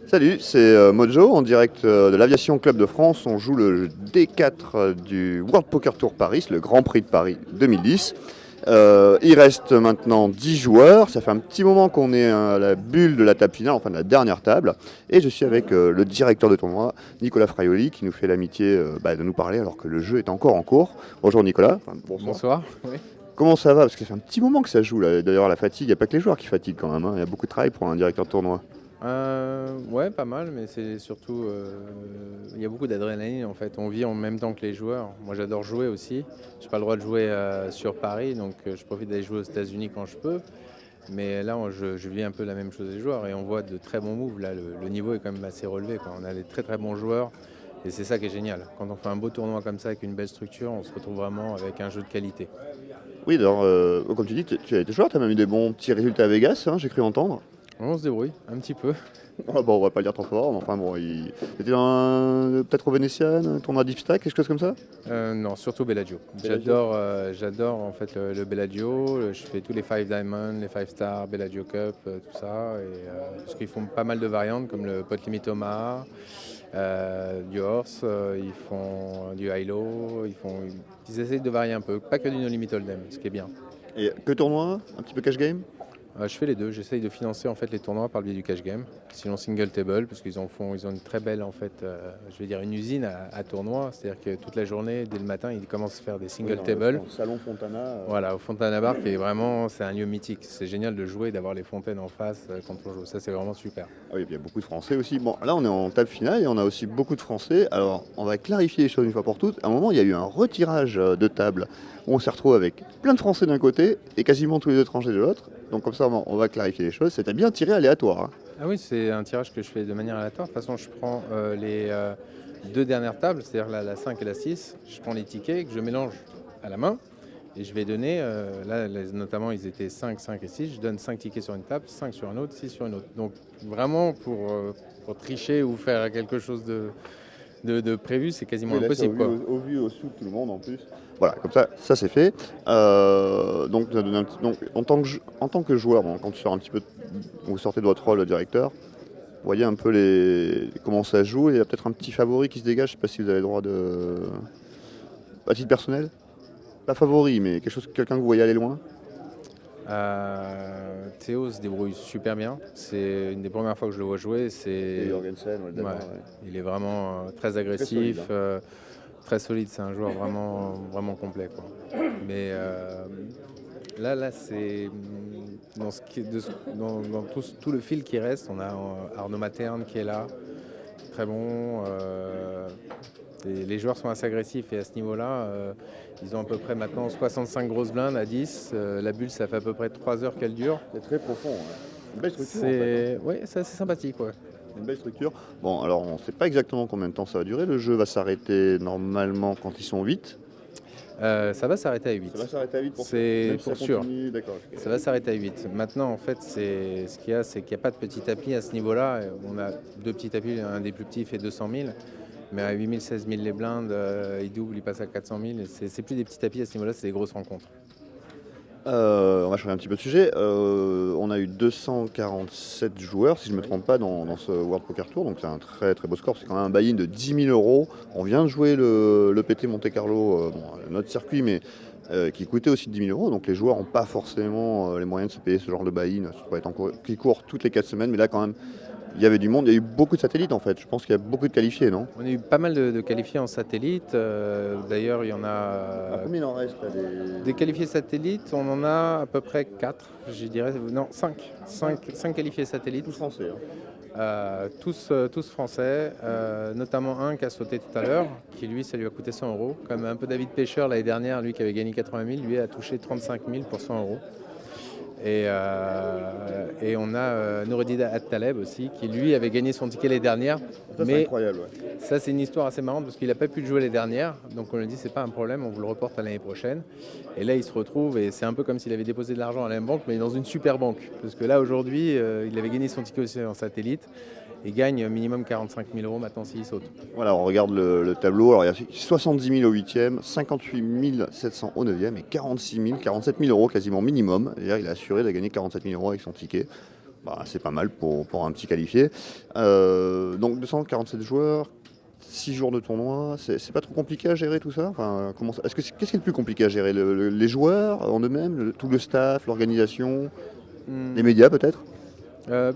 Salut, c'est Mojo en direct de l'Aviation Club de France. On joue le D4 du World Poker Tour Paris, le Grand Prix de Paris 2010. Il reste maintenant 10 joueurs. Ça fait un petit moment qu'on est à la bulle de la table finale, enfin de la dernière table. Et je suis avec le directeur de tournoi, Nicolas Fraioli, qui nous fait l'amitié de nous parler alors que le jeu est encore en cours. Bonjour Nicolas. Enfin, Bonsoir. Oui. Comment ça va? Parce que ça fait un petit moment que ça joue là. D'ailleurs, la fatigue, il n'y a pas que les joueurs qui fatiguent quand même, hein. Il y a beaucoup de travail pour un directeur de tournoi. Ouais, pas mal, mais c'est surtout, il y a beaucoup d'adrénaline en fait. On vit en même temps que les joueurs. Moi, j'adore jouer aussi. J'ai pas le droit de jouer sur Paris, donc je profite d'aller jouer aux États-Unis quand je peux. Mais là, je vis un peu la même chose des joueurs et on voit de très bons moves. Là, le niveau est quand même assez relevé, quoi. On a des très très bons joueurs et c'est ça qui est génial. Quand on fait un beau tournoi comme ça avec une belle structure, on se retrouve vraiment avec un jeu de qualité. Oui, d'ailleurs, comme tu dis, tu as été joueur, tu as même eu des bons petits résultats à Vegas, hein, j'ai cru entendre. On se débrouille un petit peu. Ah bon, on va pas le dire trop fort, mais enfin bon, était peut-être au Vénitian, un tournoi Deep Stack, quelque chose comme ça? Non, surtout Bellagio. Bellagio. J'adore en fait le Bellagio. Je fais tous les 5 Diamonds, les 5 Stars, Bellagio Cup, tout ça. Parce qu'ils font pas mal de variantes comme le pot limit Omaha, du horse, ils font du high-low, ils essayent de varier un peu, pas que du no limit hold'em, ce qui est bien. Et que tournoi? Un petit peu cash game? Je fais les deux. J'essaye de financer en fait les tournois par le biais du cash game. Sinon single table parce ils ont une très belle en fait, je vais dire une usine à tournois. C'est-à-dire que toute la journée, dès le matin, ils commencent à faire des single table. Le salon Fontana. Voilà, au Fontana Bar qui est vraiment, c'est un lieu mythique. C'est génial de jouer, d'avoir les fontaines en face quand on joue. Ça c'est vraiment super. Ah oui, il y a beaucoup de Français aussi. Bon, là on est en table finale et on a aussi beaucoup de Français. Alors, on va clarifier les choses une fois pour toutes. À un moment, il y a eu un retirage de table où on s'est retrouvé avec plein de Français d'un côté et quasiment tous les étrangers de l'autre. Donc comme ça, on va clarifier les choses. C'était bien tiré aléatoire, hein. Ah oui, c'est un tirage que je fais de manière aléatoire. De toute façon, je prends les deux dernières tables, c'est-à-dire la 5 et la 6. Je prends les tickets que je mélange à la main et je vais donner, notamment ils étaient 5, 5 et 6. Je donne 5 tickets sur une table, 5 sur une autre, 6 sur une autre. Donc vraiment pour tricher ou faire quelque chose de prévu, c'est quasiment Oui, là, c'est impossible, quoi. au vu, au sou de tout le monde en plus. Voilà, comme ça c'est fait. Donc, ça donne donc, en tant que joueur, bon, quand tu sors un petit peu, vous sortez de votre rôle de directeur, vous voyez un peu comment ça joue. Il y a peut-être un petit favori qui se dégage. Je ne sais pas si vous avez le droit de. À titre personnel? Pas favori, mais quelqu'un que vous voyez aller loin? Théo se débrouille super bien. C'est une des premières fois que je le vois jouer. Et Jorgensen, Ouais, il est vraiment très agressif, solide, hein. très solide. C'est un joueur vraiment, vraiment complet, quoi. Mais là, c'est dans, ce qui, de ce- dans tout le fil qui reste. On a Arnaud Materne qui est là, très bon. Les joueurs sont assez agressifs et à ce niveau-là, ils ont à peu près maintenant 65 grosses blindes à 10. La bulle, ça fait à peu près 3 heures qu'elle dure. C'est très profond, ouais. Une belle structure en fait, hein. Ouais, c'est assez sympathique. Ouais. Une belle structure. Bon, alors on ne sait pas exactement combien de temps ça va durer. Le jeu va s'arrêter normalement quand ils sont 8. Ça va s'arrêter à 8. Ça va s'arrêter à 8 pour C'est même si pour ça sûr. continue, d'accord. Ça va s'arrêter à 8. Maintenant, en fait, ce qu'il y a, c'est qu'il n'y a pas de petit tapis à ce niveau-là. On a deux petits tapis, un des plus petits fait 200 000. Mais à 8 000, 16 000 les blindes, il double, il passe à 400 000. C'est plus des petits tapis à ce niveau-là, c'est des grosses rencontres. On va changer un petit peu de sujet. On a eu 247 joueurs, si je ne me trompe pas, dans ce World Poker Tour. Donc c'est un très très beau score. C'est quand même un buy-in de 10 000 euros. On vient de jouer le PT Monte Carlo, notre circuit, mais qui coûtait aussi 10 000 euros. Donc les joueurs n'ont pas forcément les moyens de se payer ce genre de buy-in. Qui court toutes les 4 semaines. Mais là quand même, il y avait du monde. Il y a eu beaucoup de satellites en fait. Je pense qu'il y a beaucoup de qualifiés, non? On a eu pas mal de qualifiés en satellite. D'ailleurs, il y en a. Combien il en reste là, Des qualifiés satellites, on en a à peu près 4, je dirais. Non, 5. 5 qualifiés satellites. Tous français, hein. Tous français, notamment un qui a sauté tout à l'heure, qui lui, ça lui a coûté 100 euros. Comme un peu David Pêcheur l'année dernière, lui qui avait gagné 80 000, lui a touché 35 000 pour 100 euros. Et on a Noureddin At-Taleb aussi, qui lui avait gagné son ticket l'année dernière. Ça, c'est incroyable, ouais. Ça, c'est une histoire assez marrante parce qu'il n'a pas pu jouer l'année dernière. Donc on lui a dit, c'est pas un problème, on vous le reporte à l'année prochaine. Et là, il se retrouve et c'est un peu comme s'il avait déposé de l'argent à la même banque, mais dans une super banque. Parce que là, aujourd'hui, il avait gagné son ticket aussi en satellite et gagne minimum 45 000 euros maintenant s'il saute. Voilà, on regarde le tableau. Alors, il y a 70 000 au 8e, 58 700 au 9e et 46 000, 47 000 euros quasiment minimum. D'ailleurs, il a assuré de gagner 47 000 euros avec son ticket. Bah, c'est pas mal pour un petit qualifié. Donc 247 joueurs, 6 jours de tournoi, c'est pas trop compliqué à gérer tout ça? Enfin, qu'est-ce qui est le plus compliqué à gérer? Les joueurs en eux-mêmes, tout le staff, l'organisation, les Hmm, médias peut-être?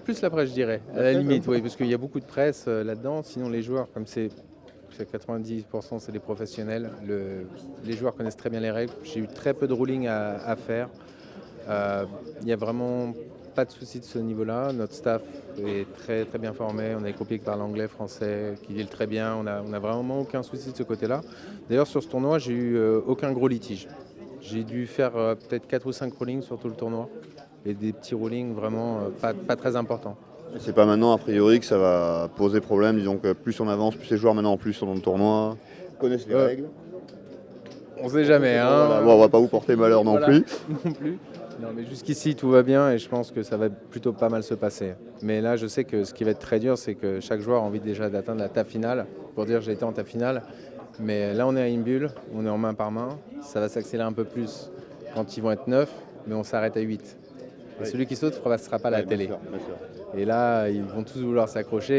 plus la presse, je dirais, à La la presse, limite, hein. oui, parce qu'il y a beaucoup de presse là-dedans. Sinon, les joueurs, comme c'est 90%, c'est des professionnels. Les joueurs connaissent très bien les règles. J'ai eu très peu de ruling à faire. Il n'y a vraiment pas de souci de ce niveau-là. Notre staff est très, très bien formé. On a des copies qui parlent anglais, français, qui dealent très bien. On a vraiment aucun souci de ce côté-là. D'ailleurs, sur ce tournoi, j'ai eu aucun gros litige. J'ai dû faire peut-être 4 ou 5 rulings sur tout le tournoi. Et des petits rulings vraiment pas très importants. Et c'est pas maintenant a priori que ça va poser problème, disons que plus on avance, plus les joueurs maintenant en plus sont dans le tournoi, connaissent les Euh, règles. on sait jamais, Bon, hein. voilà. Bon, on va pas vous porter malheur non Voilà, plus. non plus. Non, mais jusqu'ici, tout va bien et je pense que ça va plutôt pas mal se passer. Mais là, je sais que ce qui va être très dur, c'est que chaque joueur a envie déjà d'atteindre la table finale pour dire j'ai été en table finale. Mais là, on est à une bulle, on est en main par main. Ça va s'accélérer un peu plus quand ils vont être 9, mais on s'arrête à 8. Et Oui. celui qui saute ne sera pas à la Ouais, bien télé. sûr, bien sûr. Et là, ils vont tous vouloir s'accrocher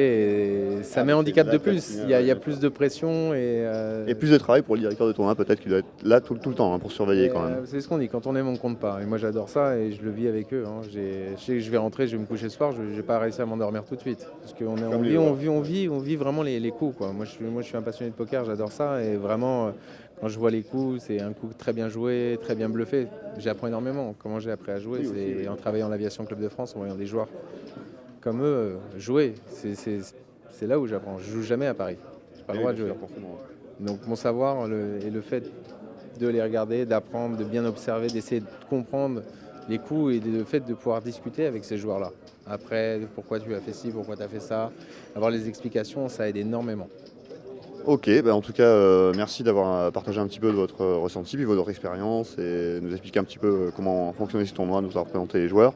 et ça met mais handicap c'est de la table plus. finale, Il y a ouais. plus de pression Et plus de travail pour le directeur de tournoi, peut-être qu'il doit être là tout le temps hein, pour surveiller quand même. c'est ce qu'on dit, quand on aime, on compte pas. Et moi, j'adore ça et je le vis avec eux, hein. Je sais que je vais rentrer, je vais me coucher ce soir, je vais pas réussir à m'endormir tout de suite. Parce qu'on Comme les joueurs. on vit vraiment les coups, quoi. Moi, je suis un passionné de poker, j'adore ça. Et vraiment, quand je vois les coups, c'est un coup très bien joué, très bien bluffé. J'apprends énormément. Comment j'ai appris à jouer, Oui, aussi, c'est oui. en travaillant à l'Aviation Club de France, en voyant des joueurs comme eux jouer. C'est là où j'apprends. Je joue jamais à Paris. J'ai pas le droit de jouer. Donc mon savoir et le fait de les regarder, d'apprendre, de bien observer, d'essayer de comprendre les coups et le fait de pouvoir discuter avec ces joueurs-là. Après, pourquoi tu as fait ci, pourquoi tu as fait ça, avoir les explications, ça aide énormément. Ok, bah en tout cas, merci d'avoir partagé un petit peu de votre ressenti, puis votre expérience, et nous expliquer un petit peu comment fonctionnait ce tournoi, nous avoir présenté les joueurs.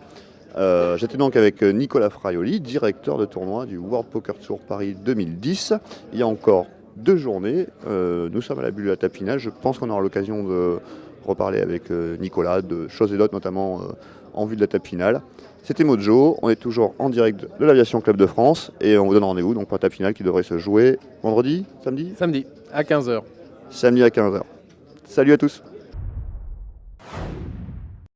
J'étais donc avec Nicolas Fraioli, directeur de tournoi du World Poker Tour Paris 2010. Il y a encore 2 journées, nous sommes à la bulle de la table finale. Je pense qu'on aura l'occasion de reparler avec Nicolas de choses et d'autres, notamment en vue de la table finale. C'était Mojo, on est toujours en direct de l'Aviation Club de France et on vous donne rendez-vous donc pour la table finale qui devrait se jouer vendredi, samedi Samedi à 15 h. Samedi à 15h. Salut à tous.